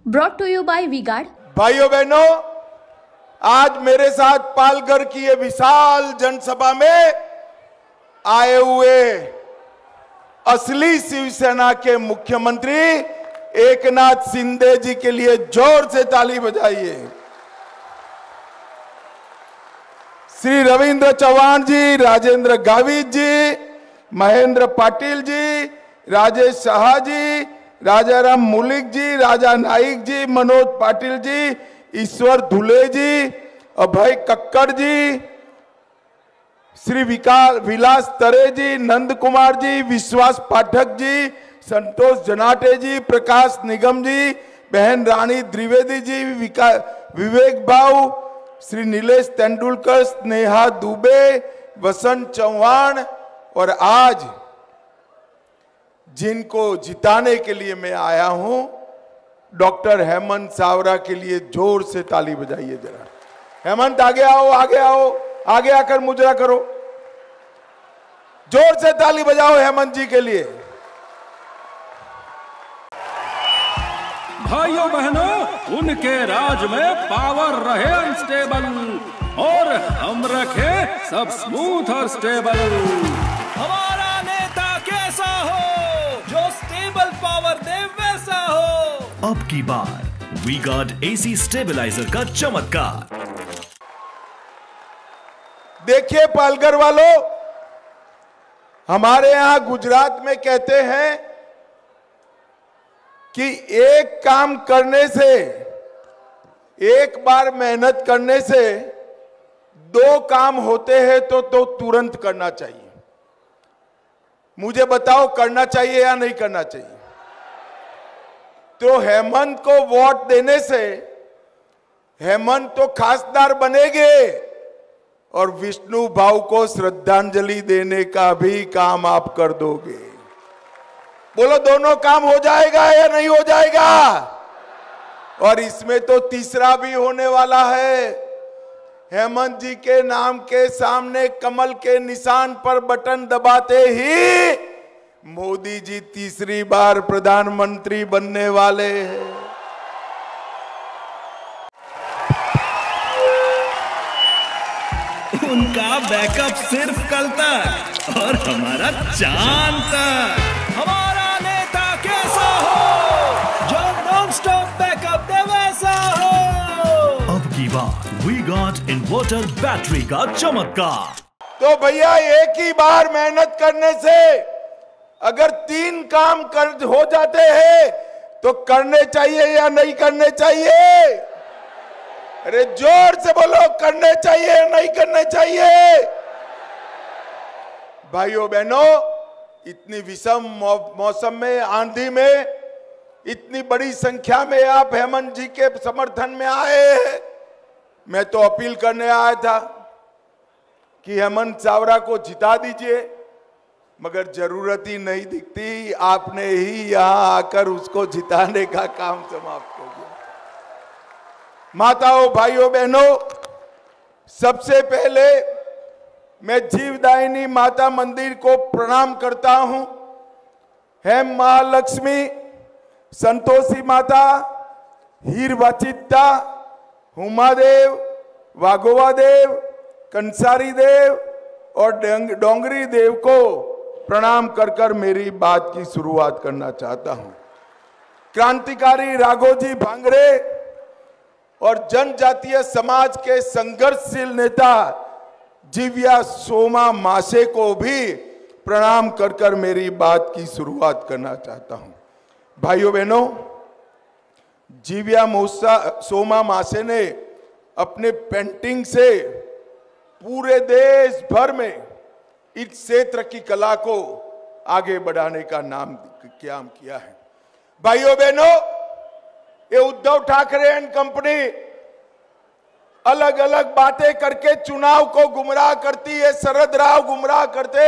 Brought to you by V Guard. भाइयों बहनों, आज मेरे साथ पालघर की ये विशाल जनसभा में आए हुए असली शिवसेना के मुख्यमंत्री एकनाथ शिंदे जी के लिए जोर से ताली बजाइए। श्री रविंद्र चौहान जी, राजेंद्र गावित जी, महेंद्र पाटिल जी, राजेश शाह जी, राजाराम मुलिक जी, राजा नाइक जी, मनोज पाटिल जी, ईश्वर धुले जी, अभय कक्कड़ जी, श्री विलास तरे जी, नंद कुमार जी, विश्वास पाठक जी, संतोष जनाटे जी, प्रकाश निगम जी, बहन रानी द्विवेदी जी, विवेक भाऊ, श्री नीलेश तेंदुलकर, स्नेहा दुबे, वसंत चौहान, और आज जिनको जिताने के लिए मैं आया हूं, डॉक्टर हेमंत सावरा के लिए जोर से ताली बजाइए जरा। हेमंत आगे आओ, आगे आओ, आगे आकर मुजरा करो। जोर से ताली बजाओ हेमंत जी के लिए। भाइयों बहनों, उनके राज में पावर रहे अनस्टेबल और हम रखे सब स्मूथ और स्टेबल। हमारा नेता कैसा हो जो स्टेबल पावर दे वैसा हो। अब की बार वी-गार्ड एसी स्टेबलाइजर का चमत्कार। देखिए पालघर वालों, हमारे यहां गुजरात में कहते हैं कि एक काम करने से, एक बार मेहनत करने से दो काम होते हैं तो तुरंत करना चाहिए। मुझे बताओ करना चाहिए या नहीं करना चाहिए? तो हेमंत को वोट देने से हेमंत तो खासदार बनेंगे और विष्णु भाऊ को श्रद्धांजलि देने का भी काम आप कर दोगे। बोलो दोनों काम हो जाएगा या नहीं हो जाएगा? और इसमें तो तीसरा भी होने वाला है। हेमंत जी के नाम के सामने कमल के निशान पर बटन दबाते ही मोदी जी तीसरी बार प्रधानमंत्री बनने वाले हैं। उनका बैकअप सिर्फ कल तक और हमारा चांद तक। हमारा नेता कैसा हो जो नॉन स्टॉप बैकअप दे वैसा हो। अब की बार वी-गार्ड इन्वर्टर बैटरी का चमत्कार। तो भैया एक ही बार मेहनत करने से अगर तीन काम हो जाते हैं तो करने चाहिए या नहीं करने चाहिए? अरे जोर से बोलो, करने चाहिए या नहीं करने चाहिए? भाइयों बहनों, इतनी विषम मौसम में, आंधी में इतनी बड़ी संख्या में आप हेमंत जी के समर्थन में आए हैं। मैं तो अपील करने आया था कि हेमंत सावरा को जिता दीजिए, मगर जरूरत ही नहीं दिखती। आपने ही यहां आकर उसको जिताने का काम समाप्त कर दिया। माताओं, भाइयों बहनों, सबसे पहले मैं जीवदायिनी माता मंदिर को प्रणाम करता हूं। हेम महालक्ष्मी, संतोषी माता, हीरवाचित्ता, हुमादेव, वाघोवा देव, कंसारी देव और डोंगरी देव को प्रणाम कर कर मेरी बात की शुरुआत करना चाहता हूं। क्रांतिकारी राघोजी भांगरे और जनजातीय समाज के संघर्षशील नेता जीव्या सोमा मासे को भी प्रणाम कर कर मेरी बात की शुरुआत करना चाहता हूं। भाइयों बहनों, जीव्या सोमा मासे ने अपने पेंटिंग से पूरे देश भर में इस क्षेत्र की कला को आगे बढ़ाने का काम किया है। भाइयों बहनों, ये उद्धव ठाकरे एंड कंपनी अलग अलग बातें करके चुनाव को गुमराह करती है, शरद राव गुमराह करते,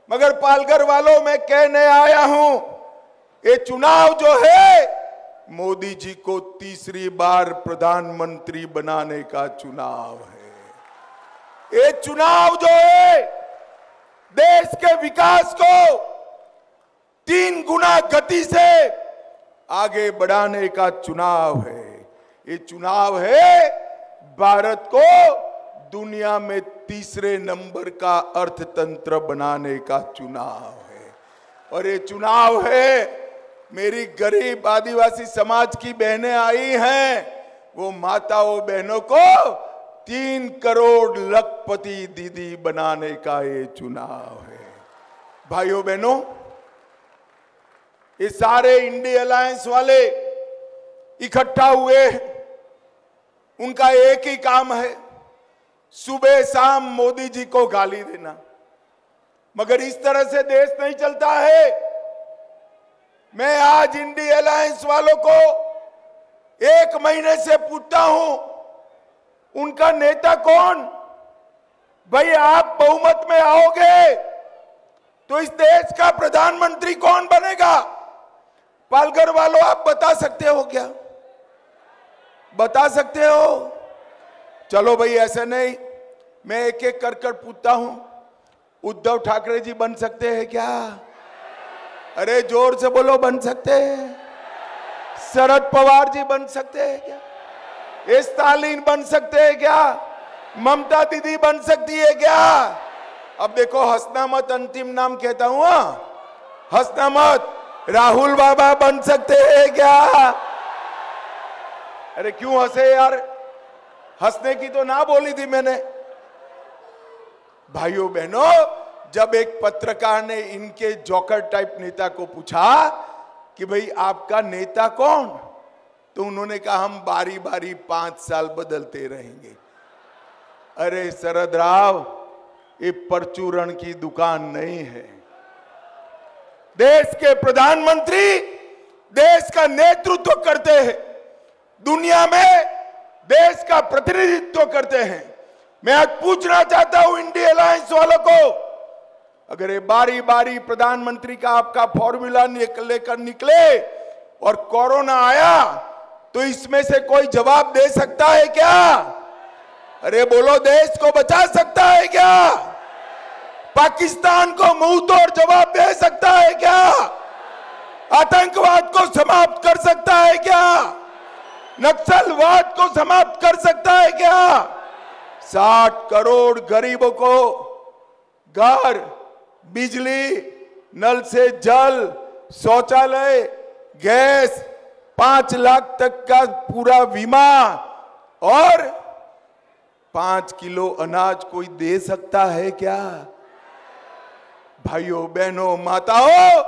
मगर पालघर वालों मैं कहने आया हूं, ये चुनाव जो है मोदी जी को तीसरी बार प्रधानमंत्री बनाने का चुनाव है। ये चुनाव जो है देश के विकास को 3 गुना गति से आगे बढ़ाने का चुनाव है। ये चुनाव है भारत को दुनिया में तीसरे नंबर का अर्थतंत्र बनाने का चुनाव है। और ये चुनाव है, मेरी गरीब आदिवासी समाज की बहनें आई हैं, वो माताओं बहनों को 3 करोड़ लखपति दीदी बनाने का ये चुनाव है। भाइयों बहनों, ये सारे इंडिया अलायंस वाले इकट्ठा हुए, उनका एक ही काम है, सुबह शाम मोदी जी को गाली देना। मगर इस तरह से देश नहीं चलता है। मैं आज इंडिया अलायंस वालों को 1 महीने से पूछता हूं, उनका नेता कौन? भाई आप बहुमत में आओगे तो इस देश का प्रधानमंत्री कौन बनेगा? पालघर वालों, आप बता सकते हो क्या? बता सकते हो? चलो भाई, ऐसे नहीं, मैं एक एक कर पूछता हूं। उद्धव ठाकरे जी बन सकते हैं क्या? अरे जोर से बोलो, बन सकते हैं? शरद पवार जी बन सकते हैं क्या? स्टालिन बन सकते हैं क्या? ममता दीदी बन सकती है क्या? अब देखो, हंसना मत, अंतिम नाम कहता हूं, हंसना मत। राहुल बाबा बन सकते हैं क्या? अरे क्यों हंसे यार? हंसने की तो ना बोली थी मैंने। भाइयों बहनों, जब एक पत्रकार ने इनके जोकर टाइप नेता को पूछा कि भाई आपका नेता कौन, तो उन्होंने कहा हम बारी बारी 5 साल बदलते रहेंगे। अरे शरद राव, ये परचूरण की दुकान नहीं है। देश के प्रधानमंत्री देश का नेतृत्व करते हैं, दुनिया में देश का प्रतिनिधित्व करते हैं। मैं आज पूछना चाहता हूं इंडिया अलायंस वालों को, अगर ये बारी बारी प्रधानमंत्री का आपका फॉर्मूला लेकर निकले और कोरोना आया, तो इसमें से कोई जवाब दे सकता है क्या? अरे बोलो, देश को बचा सकता है क्या? पाकिस्तान को मुंह तोड़ जवाब दे सकता है क्या? आतंकवाद को समाप्त कर सकता है क्या? नक्सलवाद को समाप्त कर सकता है क्या? 60 करोड़ गरीबों को घर, बिजली, नल से जल, शौचालय, गैस, 5 लाख तक का पूरा बीमा और 5 किलो अनाज कोई दे सकता है क्या? भाइयों बहनों माताओं,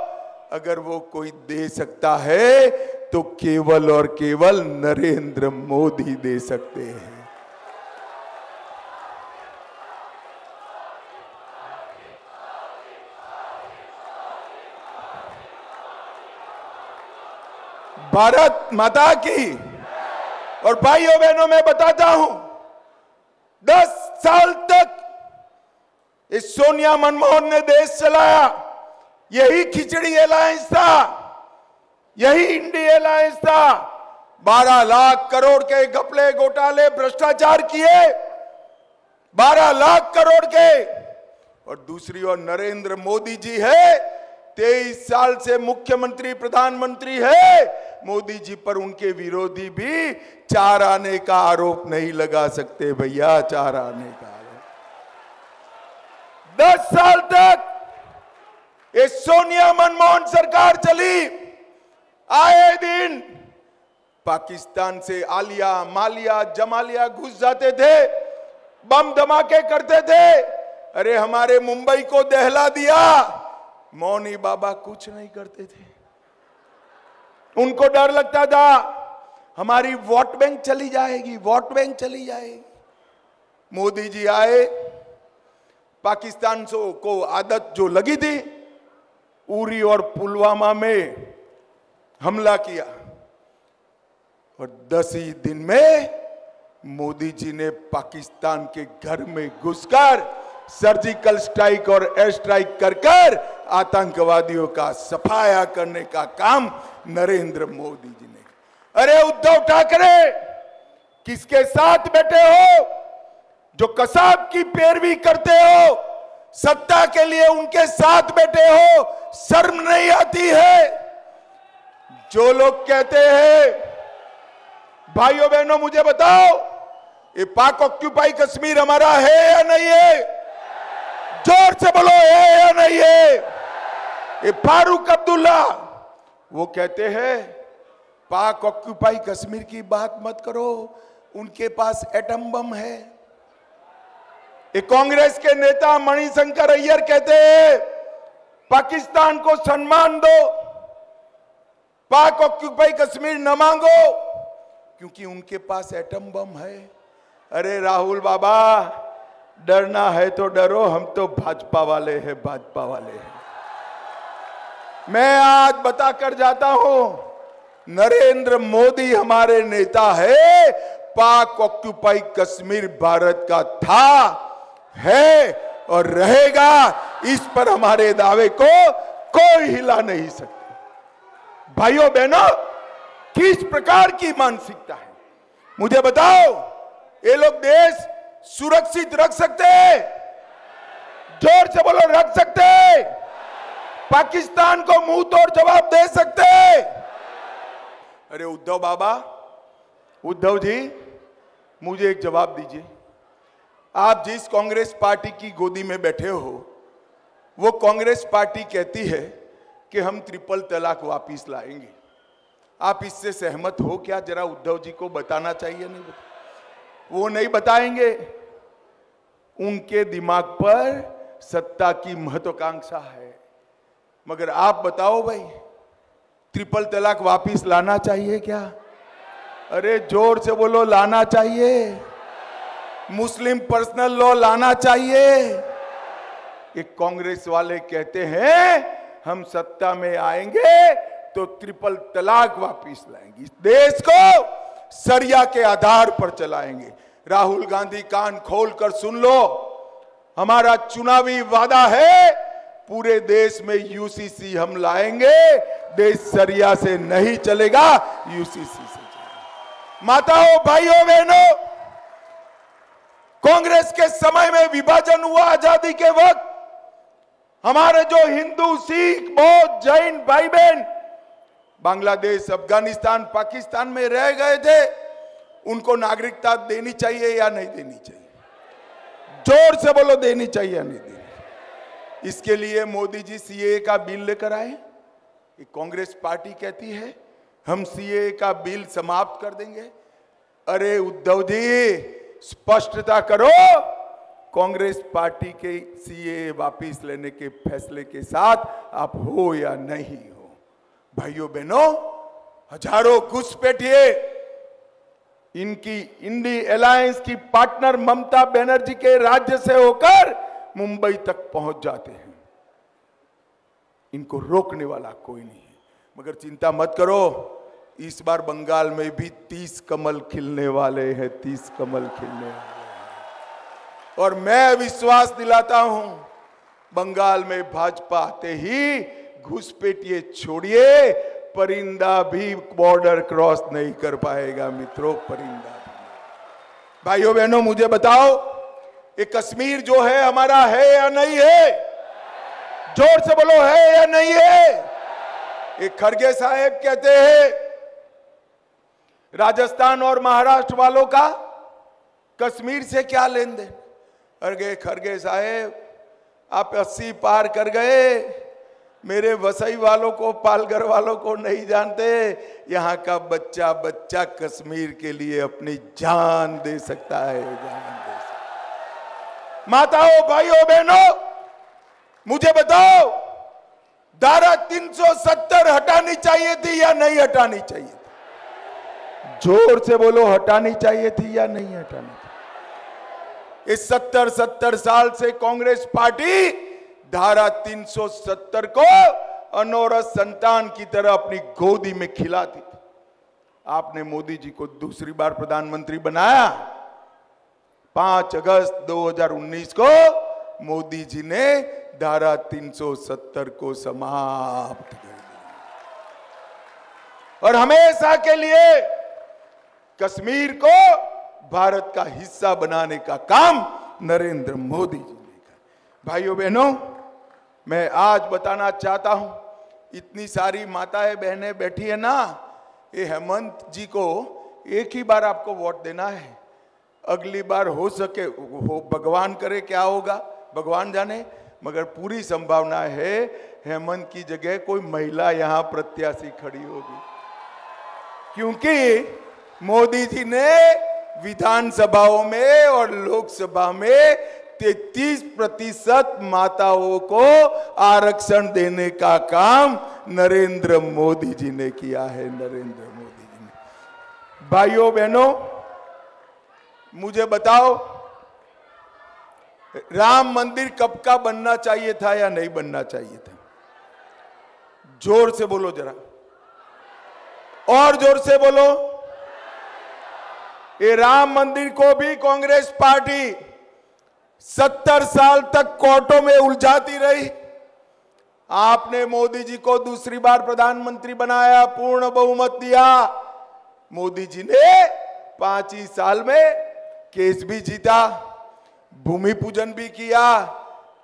अगर वो कोई दे सकता है तो केवल और केवल नरेंद्र मोदी दे सकते हैं। भारत माता की। और भाइयों बहनों, मैं बताता हूं, 10 साल तक इस सोनिया मनमोहन ने देश चलाया। यही खिचड़ी अलायंस था, यही इंडिया अलायंस था। 12 लाख करोड़ के घपले, घोटाले, भ्रष्टाचार किए, 12 लाख करोड़ के। और दूसरी ओर नरेंद्र मोदी जी है, 23 साल से मुख्यमंत्री प्रधानमंत्री है। मोदी जी पर उनके विरोधी भी 4 आने का आरोप नहीं लगा सकते भैया, 4 आने का आरोप। 10 साल तक ये सोनिया मनमोहन सरकार चली। आए दिन पाकिस्तान से आलिया, मालिया, जमालिया घुस जाते थे, बम धमाके करते थे। अरे हमारे मुंबई को दहला दिया, मौनी बाबा कुछ नहीं करते थे। उनको डर लगता था हमारी वोट बैंक चली जाएगी, वोट बैंक चली जाएगी। मोदी जी आए, पाकिस्तान को आदत जो लगी थी, उरी और पुलवामा में हमला किया और 10 ही दिन में मोदी जी ने पाकिस्तान के घर में घुसकर सर्जिकल स्ट्राइक और एयर स्ट्राइक कर आतंकवादियों का सफाया करने का काम नरेंद्र मोदी जी ने। अरे उद्धव ठाकरे, किसके साथ बैठे हो? जो कसाब की पैरवी करते हो, सत्ता के लिए उनके साथ बैठे हो, शर्म नहीं आती है? जो लोग कहते हैं, भाइयों बहनों मुझे बताओ, ये पाक ऑक्यूपाई कश्मीर हमारा है या नहीं है? जोर से बोलो, है या नहीं है? ये फारूक अब्दुल्ला वो कहते हैं पाक ऑक्यूपाई कश्मीर की बात मत करो, उनके पास एटम बम है। ये कांग्रेस के नेता मणिशंकर अय्यर कहते हैं पाकिस्तान को सम्मान दो, पाक ऑक्यूपाई कश्मीर न मांगो क्योंकि उनके पास एटम बम है। अरे राहुल बाबा, डरना है तो डरो, हम तो भाजपा वाले हैं, भाजपा वाले हैं। मैं आज बता कर जाता हूं, नरेंद्र मोदी हमारे नेता है। पाक ऑक्यूपाई कश्मीर भारत का था, है और रहेगा। इस पर हमारे दावे को कोई हिला नहीं सकता। भाइयों बहनों, किस प्रकार की मानसिकता है मुझे बताओ? ये लोग देश सुरक्षित रख सकते हैं? जोर से बोलो, रख सकते हैं? पाकिस्तान को मुंह तोड़ जवाब दे सकते हैं? अरे उद्धव बाबा, उद्धव जी, मुझे एक जवाब दीजिए। आप जिस कांग्रेस पार्टी की गोदी में बैठे हो, वो कांग्रेस पार्टी कहती है कि हम ट्रिपल तलाक वापिस लाएंगे। आप इससे सहमत हो क्या? जरा उद्धव जी को बताना चाहिए। नहीं वो नहीं बताएंगे। उनके दिमाग पर सत्ता की महत्वाकांक्षा है। मगर आप बताओ भाई, ट्रिपल तलाक वापिस लाना चाहिए क्या? अरे जोर से बोलो, लाना चाहिए। मुस्लिम पर्सनल लॉ लाना चाहिए। ये कांग्रेस वाले कहते हैं हम सत्ता में आएंगे तो ट्रिपल तलाक वापिस लाएंगे, इस देश को सरिया के आधार पर चलाएंगे। राहुल गांधी, कान खोलकर सुन लो, हमारा चुनावी वादा है पूरे देश में यूसीसी हम लाएंगे। देश सरिया से नहीं चलेगा, यूसीसी से चलेगा। माताओं, भाइयों, बहनों, कांग्रेस के समय में विभाजन हुआ आजादी के वक्त, हमारे जो हिंदू, सिख, बौद्ध, जैन भाई बहन बांग्लादेश, अफगानिस्तान, पाकिस्तान में रह गए थे, उनको नागरिकता देनी चाहिए या नहीं देनी चाहिए? जोर से बोलो, देनी चाहिए या नहीं देनी? इसके लिए मोदी जी सीएए का बिल लेकर आए। कांग्रेस पार्टी कहती है हम सीएए का बिल समाप्त कर देंगे। अरे उद्धव जी, स्पष्टता करो, कांग्रेस पार्टी के सीएए वापिस लेने के फैसले के साथ आप हो या नहीं हो? भाइयों बहनों, हजारों घुसपैठिए इनकी इंडी अलायंस की पार्टनर ममता बनर्जी के राज्य से होकर मुंबई तक पहुंच जाते हैं। इनको रोकने वाला कोई नहीं है। मगर चिंता मत करो, इस बार बंगाल में भी 30 कमल खिलने वाले हैं, 30 कमल खिलने वाले हैं। और मैं विश्वास दिलाता हूं, बंगाल में भाजपा आते ही घुसपैठिए छोड़िए, परिंदा भी बॉर्डर क्रॉस नहीं कर पाएगा मित्रों, परिंदा भी। भाइयों बहनों, मुझे बताओ, ये कश्मीर जो है हमारा है या नहीं है? जोर से बोलो, है या नहीं है? ये खरगे साहब कहते हैं राजस्थान और महाराष्ट्र वालों का कश्मीर से क्या लेन देन? अरे खरगे साहब, आप 80 पार कर गए, मेरे वसई वालों को, पालघर वालों को नहीं जानते। यहाँ का बच्चा बच्चा कश्मीर के लिए अपनी जान दे सकता है, जान दे सकता है। माताओं, भाइयों, बहनों, मुझे बताओ, धारा 370 हटानी चाहिए थी या नहीं हटानी चाहिए थी? जोर से बोलो, हटानी चाहिए थी या नहीं हटानी थी? इस 70 साल से कांग्रेस पार्टी धारा 370 को अनौरत संतान की तरह अपनी गोदी में खिलाती थी। आपने मोदी जी को दूसरी बार प्रधानमंत्री बनाया। 5 अगस्त 2019 को मोदी जी ने धारा 370 को समाप्त कर दिया और हमेशा के लिए कश्मीर को भारत का हिस्सा बनाने का काम नरेंद्र मोदी जी ने किया। भाइयों बहनों, मैं आज बताना चाहता हूं, इतनी सारी माताएं बहनें बैठी है ना, ये हेमंत जी को एक ही बार आपको वोट देना है। अगली बार हो सके हो, भगवान करे क्या होगा भगवान जाने, मगर पूरी संभावना है हेमंत की जगह कोई महिला यहां प्रत्याशी खड़ी होगी, क्योंकि मोदी जी ने विधानसभाओं में और लोकसभा में 33% माताओं को आरक्षण देने का काम नरेंद्र मोदी जी ने किया है। नरेंद्र मोदी जी ने। भाइयों बहनों, मुझे बताओ, राम मंदिर कब का बनना चाहिए था या नहीं बनना चाहिए था? जोर से बोलो जरा, और जोर से बोलो। ये राम मंदिर को भी कांग्रेस पार्टी 70 साल तक कोर्टों में उलझाती रही। आपने मोदी जी को दूसरी बार प्रधानमंत्री बनाया, पूर्ण बहुमत दिया। मोदी जी ने 5 ही साल में केस भी जीता, भूमि पूजन भी किया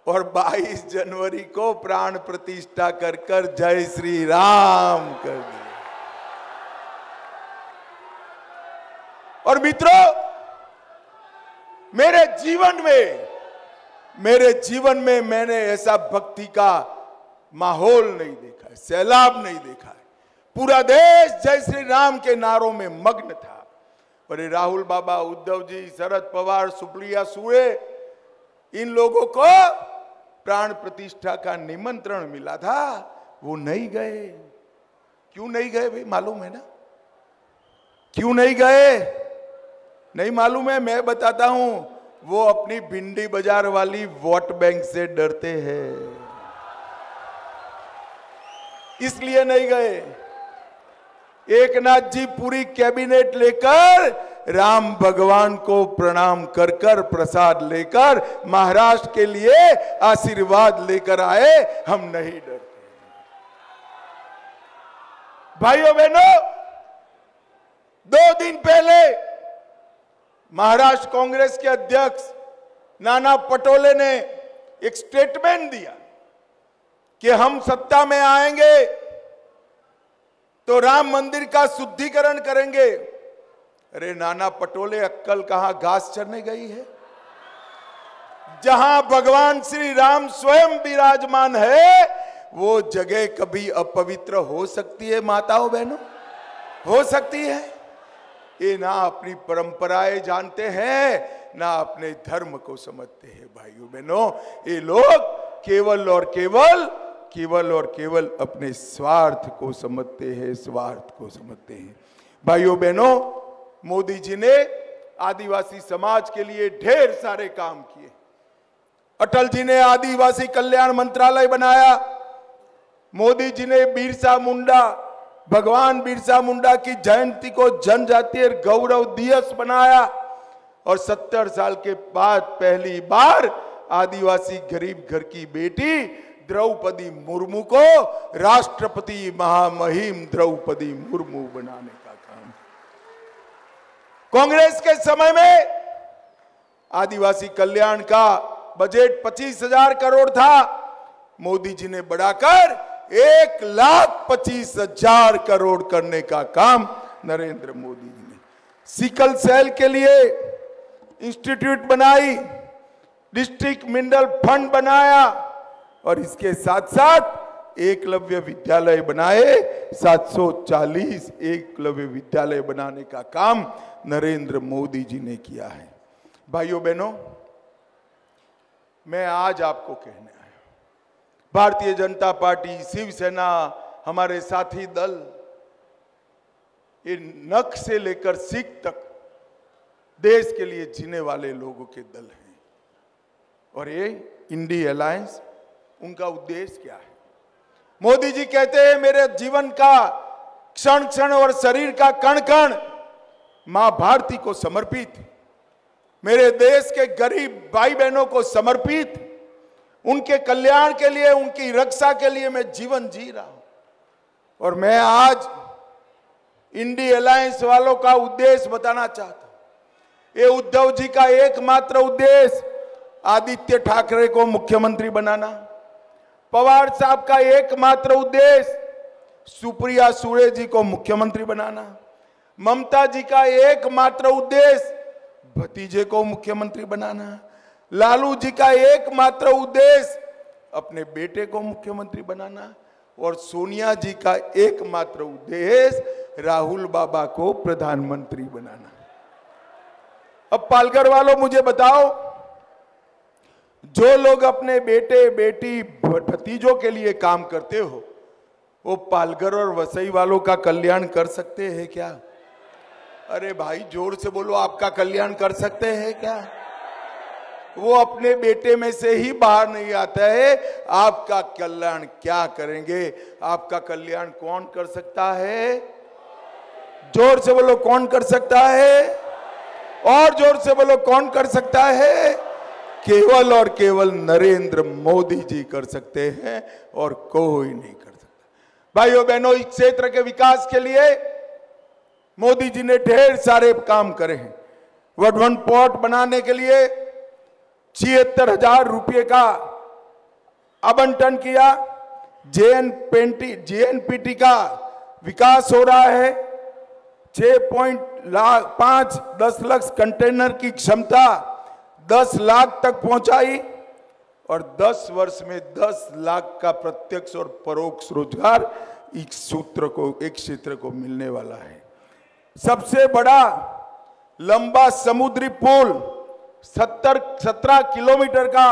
और 22 जनवरी को प्राण प्रतिष्ठा कर कर जय श्री राम कर दिया। और मित्रों, मेरे जीवन में मैंने ऐसा भक्ति का माहौल नहीं देखा है, सैलाब नहीं देखा है। पूरा देश जय श्री राम के नारों में मग्न था। और ये राहुल बाबा, उद्धव जी, शरद पवार, सुप्रिया सुळे, इन लोगों को प्राण प्रतिष्ठा का निमंत्रण मिला था, वो नहीं गए। क्यों नहीं गए भाई? मालूम है ना क्यों नहीं गए? नहीं मालूम है? मैं बताता हूं। वो अपनी भिंडी बाजार वाली वोट बैंक से डरते हैं, इसलिए नहीं गए। एकनाथ जी पूरी कैबिनेट लेकर राम भगवान को प्रणाम कर कर प्रसाद लेकर महाराष्ट्र के लिए आशीर्वाद लेकर आए। हम नहीं डरते। भाइयों बहनों, 2 दिन पहले महाराष्ट्र कांग्रेस के अध्यक्ष नाना पटोले ने एक स्टेटमेंट दिया कि हम सत्ता में आएंगे तो राम मंदिर का शुद्धिकरण करेंगे। अरे नाना पटोले, अक्कल कहां घास चरने गई है? जहां भगवान श्री राम स्वयं विराजमान है, वो जगह कभी अपवित्र हो सकती है? माताओं बहनों, हो सकती है? ये ना अपनी परंपराएं जानते हैं, ना अपने धर्म को समझते हैं। भाइयों बहनों, ये लोग केवल और केवल अपने स्वार्थ को समझते हैं, स्वार्थ को समझते हैं। भाइयों बहनों, मोदी जी ने आदिवासी समाज के लिए ढेर सारे काम किए। अटल जी ने आदिवासी कल्याण मंत्रालय बनाया। मोदी जी ने भगवान बिरसा मुंडा की जयंती को जनजातीय गौरव दिवस बनाया। और 70 साल के बाद पहली बार आदिवासी गरीब घर की बेटी द्रौपदी मुर्मू को राष्ट्रपति महामहिम द्रौपदी मुर्मू बनाने का काम। कांग्रेस के समय में आदिवासी कल्याण का बजट 25,000 करोड़ था। मोदी जी ने बढ़ाकर 1,25,000 करोड़ करने का काम नरेंद्र मोदी जी ने। सिकल सेल के लिए इंस्टीट्यूट बनाई, डिस्ट्रिक्ट मिनरल फंड बनाया और इसके साथ साथ एकलव्य विद्यालय बनाए। 740 एकलव्य विद्यालय बनाने का काम नरेंद्र मोदी जी ने किया है। भाइयों बहनों, मैं आज आपको कहने आया, भारतीय जनता पार्टी, शिवसेना, हमारे साथी दल, ये नख से लेकर सिख तक देश के लिए जीने वाले लोगों के दल हैं। और ये इंडी अलायंस, उनका उद्देश्य क्या है? मोदी जी कहते हैं मेरे जीवन का क्षण क्षण और शरीर का कण कण मां भारती को समर्पित, मेरे देश के गरीब भाई बहनों को समर्पित, उनके कल्याण के लिए, उनकी रक्षा के लिए मैं जीवन जी रहा हूं। और मैं आज इंडी अलायंस वालों का उद्देश्य बताना चाहता हूं। ये उद्धव जी का एकमात्र उद्देश्य आदित्य ठाकरे को मुख्यमंत्री बनाना, पवार साहब का एकमात्र उद्देश्य सुप्रिया सुळे जी को मुख्यमंत्री बनाना। ममता जी का एकमात्र उद्देश्य भतीजे को मुख्यमंत्री बनाना। लालू जी का एकमात्र उद्देश्य अपने बेटे को मुख्यमंत्री बनाना। और सोनिया जी का एकमात्र उद्देश्य राहुल बाबा को प्रधानमंत्री बनाना। अब पालघर वालों मुझे बताओ, जो लोग अपने बेटे बेटी भतीजों के लिए काम करते हो, वो पालघर और वसई वालों का कल्याण कर सकते हैं क्या? अरे भाई जोर से बोलो, आपका कल्याण कर सकते हैं क्या? वो अपने बेटे में से ही बाहर नहीं आता है, आपका कल्याण क्या करेंगे? आपका कल्याण कौन कर सकता है? जोर से बोलो, कौन कर सकता है? और जोर से बोलो, कौन कर सकता है? केवल और केवल नरेंद्र मोदी जी कर सकते हैं और कोई नहीं कर सकता। भाइयों बहनों, इस क्षेत्र के विकास के लिए मोदी जी ने ढेर सारे काम करे हैं। वडवन पोर्ट बनाने के लिए 76,000 रुपये का आवंटन किया। जेएनपीटी का विकास हो रहा है। 10 लाख कंटेनर की क्षमता 10 लाख तक पहुंचाई और 10 वर्ष में 10 लाख का प्रत्यक्ष और परोक्ष रोजगार एक क्षेत्र को मिलने वाला है। सबसे बड़ा लंबा समुद्री पुल 17 किलोमीटर का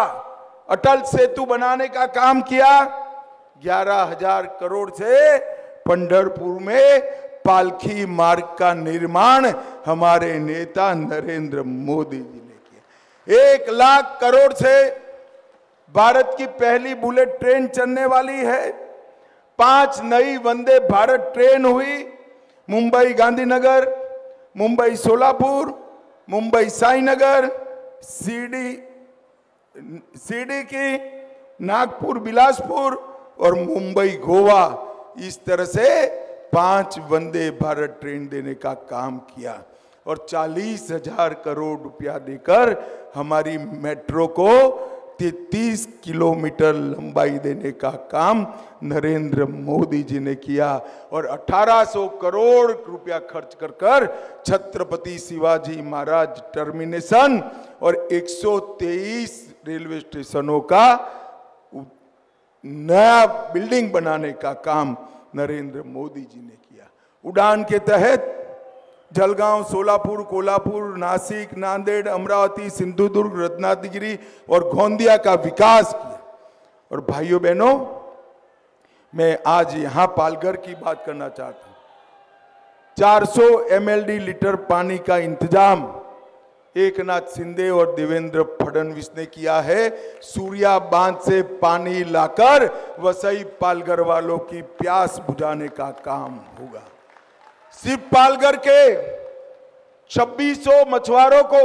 अटल सेतु बनाने का काम किया। 11,000 करोड़ से पंढरपुर में पालखी मार्ग का निर्माण हमारे नेता नरेंद्र मोदी जी ने किया। 1 लाख करोड़ से भारत की पहली बुलेट ट्रेन चलने वाली है। 5 नई वंदे भारत ट्रेन हुई। मुंबई गांधीनगर, मुंबई सोलापुर, मुंबई साईनगर, सीडी की नागपुर बिलासपुर और मुंबई गोवा, इस तरह से 5 वंदे भारत ट्रेन देने का काम किया और 40,000 करोड़ रुपया देकर हमारी मेट्रो को 33 किलोमीटर लंबाई देने का काम नरेंद्र मोदी जी ने किया और 1800 करोड़ रुपया खर्च कर छत्रपति शिवाजी महाराज टर्मिनेशन और 123 रेलवे स्टेशनों का नया बिल्डिंग बनाने का काम नरेंद्र मोदी जी ने किया। उड़ान के तहत जलगांव, सोलापुर, कोल्हापुर, नासिक, नांदेड़, अमरावती, सिंधुदुर्ग, रत्नागिरी और गोंदिया का विकास किया। और भाइयों बहनों, मैं आज यहां पालघर की बात करना चाहता हूं। 400 MLD लीटर पानी का इंतजाम एकनाथ शिंदे और देवेंद्र फडणवीस ने किया है। सूर्या बांध से पानी लाकर वसई पालघर वालों की प्यास बुझाने का काम होगा। सिर्फ पालघर के 2600 मछुआरों को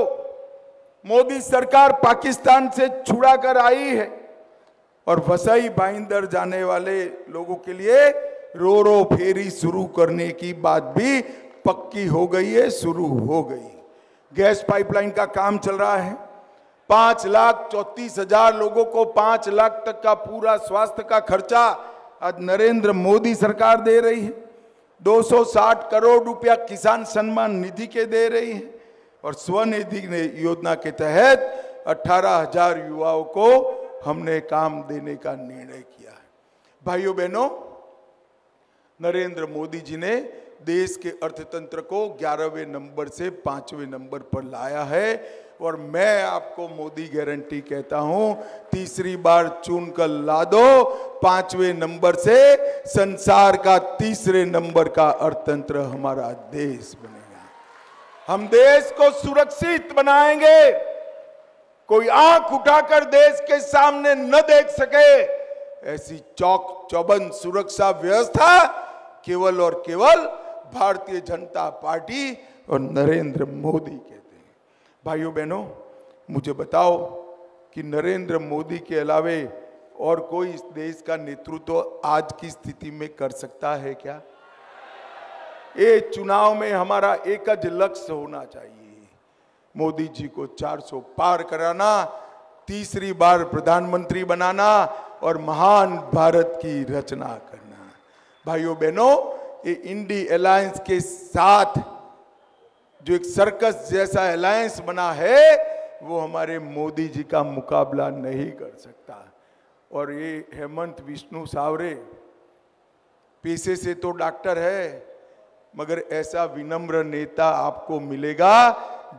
मोदी सरकार पाकिस्तान से छुड़ा कर आई है और वसई भाईंदर जाने वाले लोगों के लिए रो फेरी शुरू करने की बात भी पक्की हो गई है, शुरू हो गई। गैस पाइपलाइन का काम चल रहा है। 5,34,000 लोगों को 5 लाख तक का पूरा स्वास्थ्य का खर्चा आज नरेंद्र मोदी सरकार दे रही है। 260 करोड़ रुपया किसान सम्मान निधि के दे रही है और स्वनिधि योजना के तहत 18,000 युवाओं को हमने काम देने का निर्णय किया है। भाइयों बहनों, नरेंद्र मोदी जी ने देश के अर्थतंत्र को 11वें नंबर से 5वें नंबर पर लाया है और मैं आपको मोदी गारंटी कहता हूं, तीसरी बार चुनकर ला दो, 5वें नंबर से संसार का 3रे नंबर का अर्थतंत्र हमारा देश बनेगा। हम देश को सुरक्षित बनाएंगे। कोई आंख उठाकर देश के सामने न देख सके ऐसी चौक चौबंद सुरक्षा व्यवस्था केवल और केवल भारतीय जनता पार्टी और नरेंद्र मोदी कहते हैं। भाइयों बहनों, मुझे बताओ कि नरेंद्र मोदी के अलावे और कोई इस देश का नेतृत्व आज की स्थिति में कर सकता है क्या? ये चुनाव में हमारा एक ज लक्ष्य होना चाहिए, मोदी जी को 400 पार कराना, तीसरी बार प्रधानमंत्री बनाना और महान भारत की रचना करना। भाइयों बहनों, ये इंडी अलायंस के साथ जो एक सर्कस जैसा अलायंस बना है, वो हमारे मोदी जी का मुकाबला नहीं कर सकता। और ये हेमंत विष्णु सावरे पेशे से तो डॉक्टर है, मगर ऐसा विनम्र नेता आपको मिलेगा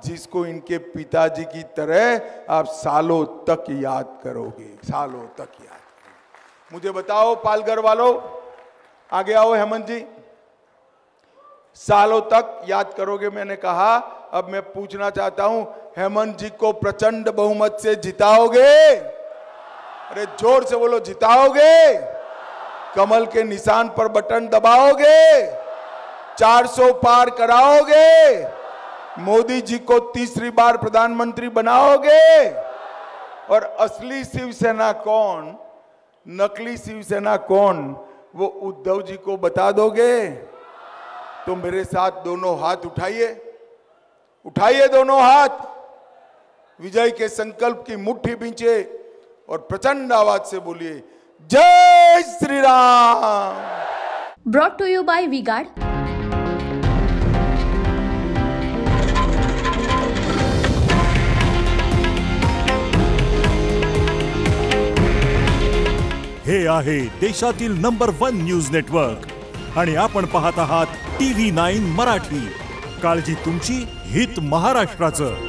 जिसको इनके पिताजी की तरह आप सालों तक याद करोगे, सालों तक याद करोगे। मुझे बताओ पालघर वालों, आगे आओ हेमंत जी, सालों तक याद करोगे मैंने कहा। अब मैं पूछना चाहता हूं, हेमंत जी को प्रचंड बहुमत से जिताओगे? अरे जोर से बोलो, जिताओगे? कमल के निशान पर बटन दबाओगे? 400 पार कराओगे? मोदी जी को तीसरी बार प्रधानमंत्री बनाओगे? और असली शिवसेना कौन, नकली शिवसेना कौन, वो उद्धव जी को बता दोगे? तो मेरे साथ दोनों हाथ उठाइए, उठाइए दोनों हाथ, विजय के संकल्प की मुट्ठी बींचे और प्रचंड आवाज से बोलिए, जय Shri Ram. Brought to you by V-Guard. हे आहे देशातील नंबर 1 न्यूज नेटवर्क आणि आपण पाहत आहात TV9 मराठी। काळजी तुमची, हित महाराष्ट्राचं।